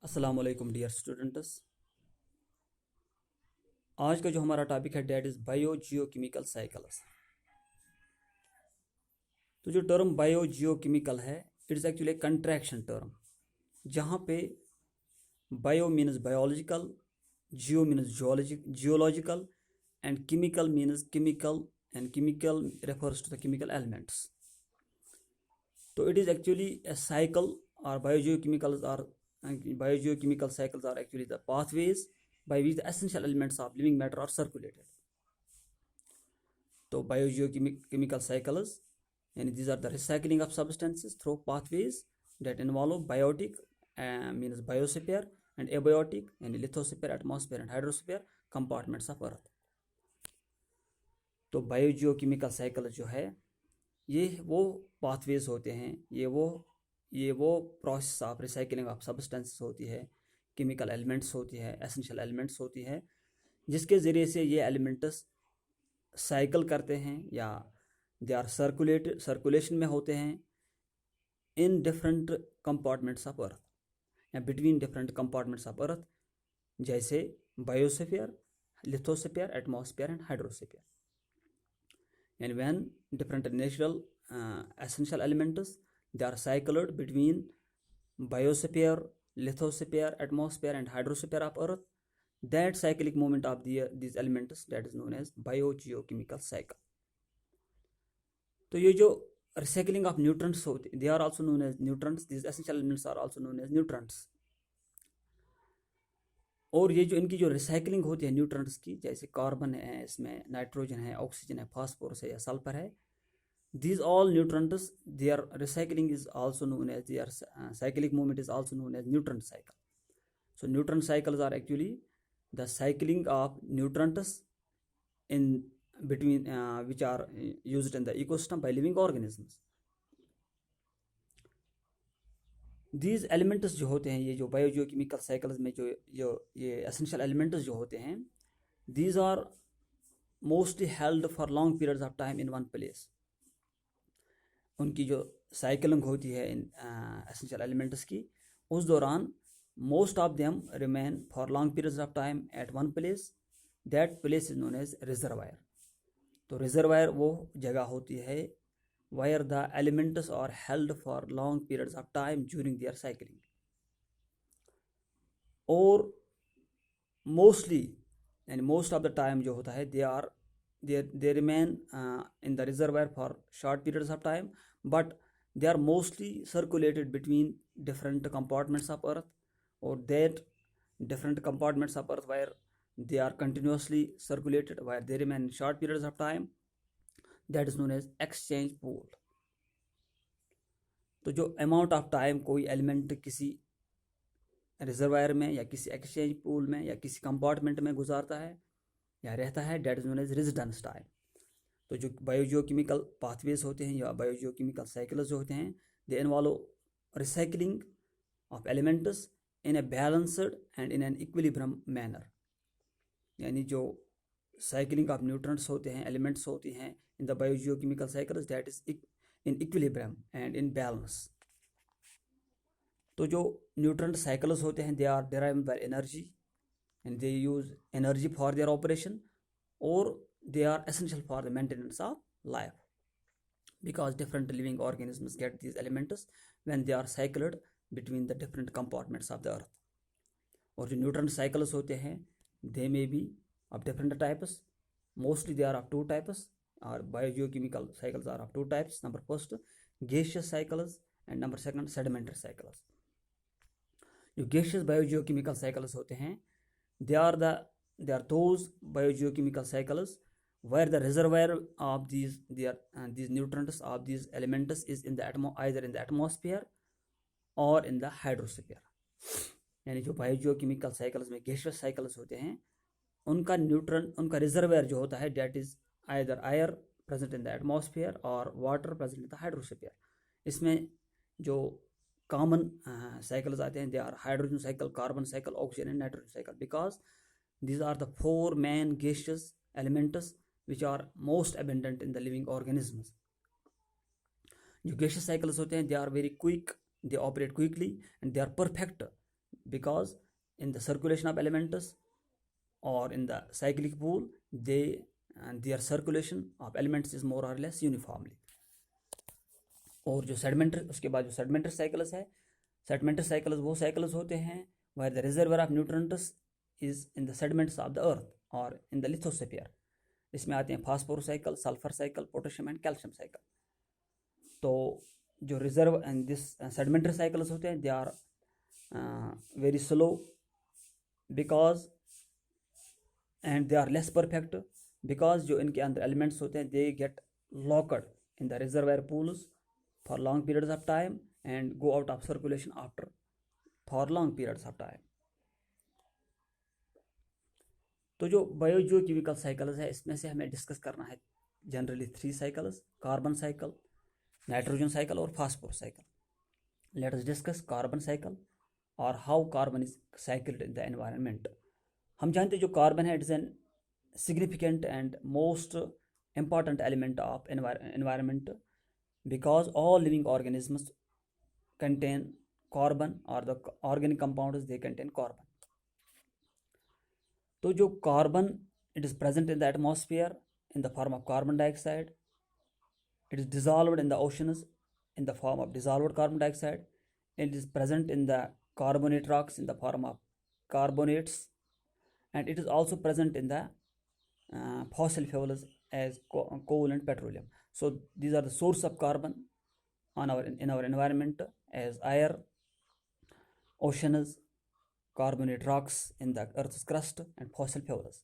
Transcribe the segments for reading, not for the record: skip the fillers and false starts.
अस्सलाम वालेकुम dear students. आज का जो हमारा टॉपिक है that is bio Jio chemical cycles. तो जो टर्म बायो जियो केमिकल है it is actually contraction term, जहाँ पे bio means biological, Jio means geological and chemical means chemical and chemical refers to the chemical elements. So it is actually a cycle, or biogeochemical cycles are actually the pathways by which the essential elements of living matter are circulated. So biogeochemical cycles, and these are the recycling of substances through pathways that involve biotic means biosphere and abiotic and lithosphere, atmosphere and hydrosphere compartments of earth. तो biogeochemical cycle जो है ये वो pathways होते हैं, ये वो process of recycling of substances होती है, केमिकल एलिमेंट्स होती है, एसेंशियल एलिमेंट्स होती है, जिसके ज़रिए से ये एलिमेंट्स साइकिल करते हैं या दे आर सर्कुलेशन में होते हैं in different compartments of earth या between different compartments of earth, जैसे biosphere, lithosphere, atmosphere and hydrosphere. And when different natural essential elements they are cycled between biosphere, lithosphere, atmosphere and hydrosphere of earth, that cyclic movement of these elements that is known as biogeochemical cycle. तो ये जो recycling of nutrients होते, they are also known as nutrients. These essential elements are also known as nutrients. और ये जो इनकी जो recycling होती है न्यूट्रंट्स की, जैसे कार्बन है, इसमें नाइट्रोजन है, ऑक्सीजन है, फास्फोरस है या सल्फर है, these all nutrients their recycling is also known as their cyclic movement is also known as nutrient cycle. So nutrient cycles are actually the cycling of nutrients in between which are used in the ecosystem by living organisms. These elements जो होते हैं, ये जो biogeochemical cycles में ये essential elements जो होते हैं, these are mostly held for long periods of time in one place. उनकी जो साइकिलिंग होती है इन एसेंशियल एलिमेंट्स की, उस दौरान most of them remain for long periods of time at one place. That place is known as reservoir. तो reservoir वो जगह होती है where the elements are held for long periods of time during their cycling, or mostly and most of the time जो होता है they remain in the reservoir for short periods of time, but they are mostly circulated between different compartments of earth, or that different compartments of earth where they are continuously circulated, where they remain in short periods of time, that is known as exchange pool. तो जो amount of time कोई element किसी reservoir में या किसी exchange pool में या किसी कंपार्टमेंट में गुजारता है या रहता है, that is known as residence time. तो जो बायोजियोकेमिकल पाथवेज होते हैं या बायोजियोकेमिकल साइकिल्स जो होते हैं, they involve recycling of elements in a balanced and in an equilibrium manner. यानी जो साइकिलिंग ऑफ न्यूट्रंट्स होते हैं, एलिमेंट्स होती हैं in the biogeochemical cycles, that is in equilibrium and in balance. तो जो न्यूट्रंट साइकिल्स होते हैं, they are derived by energy and they use energy for their operation, और they are essential for the maintenance of life, because different living organisms get these elements when they are cycled between the different compartments of the earth. और जो nutrient cycles होते हैं, they may be of different types. Mostly they are of two types, or biogeochemical cycles are of two types. Number first, gaseous cycles, and number second, sedimentary cycles. जो gaseous biogeochemical cycles होते हैं, they are those biogeochemical cycles where the reservoir of these nutrients of these elements is in the either in the atmosphere or in the hydrosphere. यानी जो biogeochemical cycles में gaseous cycles होते हैं, उनका reservoir जो होता है, that is either air present in the atmosphere और water present in the hydrosphere. इसमें जो कॉमन साइकिल्स आते हैं, they are hydrogen cycle, carbon cycle, oxygen and nitrogen cycle, because these are the four main gaseous elements which are most abundant in the living organisms. जो gaseous cycles होते हैं, they are very quick, they operate quickly and they are perfect because in the circulation of elements or in the cyclic pool, their circulation of elements is more or less uniformly. और जो सेडिमेंटर, उसके बाद जो सेडिमेंटर cycles है, सेडिमेंटर cycles वो cycles होते हैं where the reservoir of nutrients is in the sediments of the earth or in the lithosphere. इसमें आते हैं phosphorus cycle, sulphur cycle, potassium and calcium cycle. तो जो reserve and this sedimentary cycles होते हैं, they are very slow because and they are less perfect because जो इनके अंदर एलिमेंट्स होते हैं they get locked in the reservoir pools for long periods of time and go out of circulation after for long periods of time. तो जो biogeochemical cycles है, इसमें से हमें डिस्कस करना है generally 3 cycles: carbon cycle, nitrogen cycle और phosphorus cycle. Let us discuss carbon cycle और how carbon is cycled in the environment. हम जानते हैं जो कार्बन है, it is an significant and most important element of environment because all living organisms contain carbon or the organic compounds they contain carbon. तो जो carbon, it is present in the atmosphere in the form of carbon dioxide. It is dissolved in the oceans in the form of dissolved carbon dioxide. It is present in the carbonate rocks in the form of carbonates, and it is also present in the fossil fuels as coal and petroleum. So these are the source of carbon in our environment as air, oceans, carbonate rocks in the earth's crust and fossil fuels.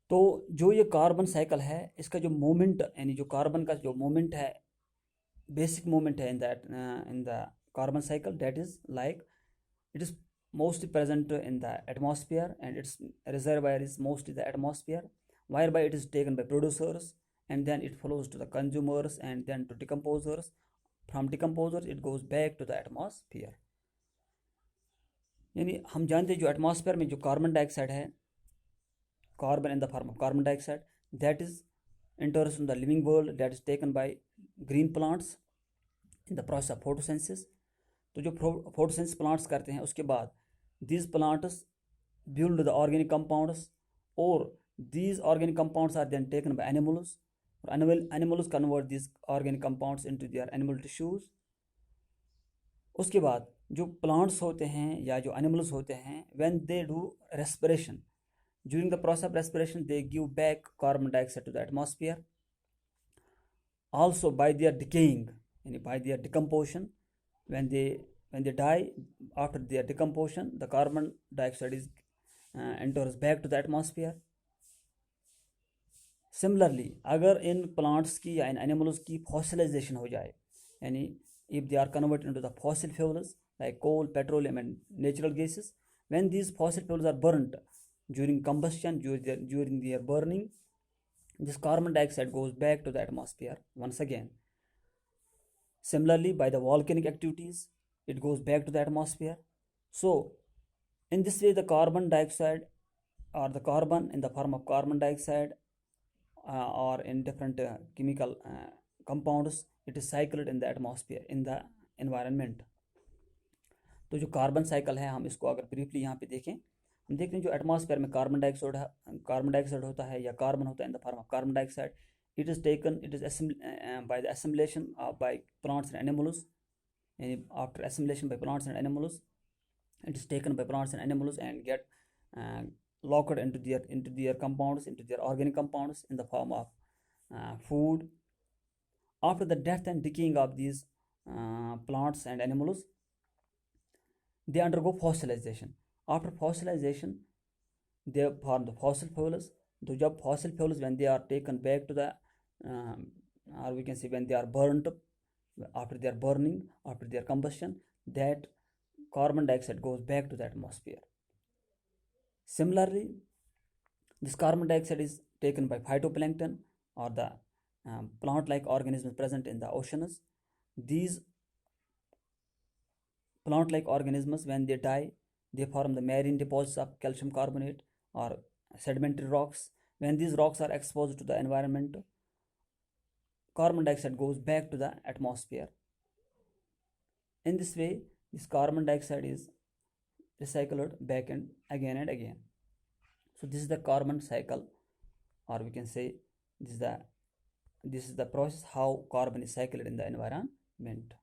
तो जो ये carbon cycle है, इसका जो moment यानी जो carbon का जो मोमेंट है, बेसिक मोमेंट है in the carbon cycle, that is like it is mostly present in the atmosphere and its reservoir is mostly the atmosphere, whereby it is taken by producers and then it flows to the consumers and then to decomposers. From decomposers it goes back to the atmosphere. यानी हम जानते हैं जो atmosphere में जो carbon dioxide है, carbon in the form of carbon dioxide, that is enters in the living world, that is taken by green plants in the process of photosynthesis. तो जो photosynthesis plants करते हैं, उसके बाद these plants build the organic compounds, or these organic compounds are then taken by animals, or animals convert these organic compounds into their animal tissues. उसके बाद जो plants होते हैं या जो animals होते हैं, when they do respiration, during the process of respiration they give back carbon dioxide to the atmosphere. Also by their decaying, by their decomposition, when they die, after their decomposition the carbon dioxide is enters back to the atmosphere. Similarly, अगर इन plants की या इन animals की fossilization हो जाए, यानी if they are converted into the fossil fuels like coal, petroleum and natural gases, when these fossil fuels are burnt during combustion, during their burning, this carbon dioxide goes back to the atmosphere once again. Similarly, by the volcanic activities, it goes back to the atmosphere. So in this way the carbon dioxide or the carbon in the form of carbon dioxide or in different chemical compounds, it is cycled in the atmosphere, in the environment. तो जो carbon cycle है, हम इसको अगर briefly यहाँ पे देखें, हम देखते हैं जो एटमॉस्फेयर में कार्बन डाइऑक्साइड होता है या कार्बन होता है in the form of carbon dioxide, it is by the assimilation by plants and animals. And after assimilation by plants and animals, it is taken by plants and animals and get locked into their compounds, into their organic compounds in the form of food. After the death and decaying of these plants and animals, they undergo fossilization. After fossilization, they form the fossil fuels. So जब fossil fuels, when they are taken back to the or we can say when they are burnt up, after their burning, after their combustion, that carbon dioxide goes back to the atmosphere. Similarly, this carbon dioxide is taken by phytoplankton or the plant-like organisms present in the oceans. These plant-like organisms, when they die, they form the marine deposits of calcium carbonate or sedimentary rocks. When these rocks are exposed to the environment, carbon dioxide goes back to the atmosphere. In this way, This carbon dioxide is recycled back and again. So this is the carbon cycle, or we can say this is the process how carbon is cycled in the environment.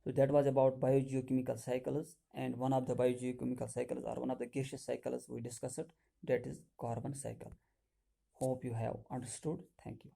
So that was about biogeochemical cycles, and one of the biogeochemical cycles or one of the gaseous cycles we discussed, that is carbon cycle. Hope you have understood. Thank you.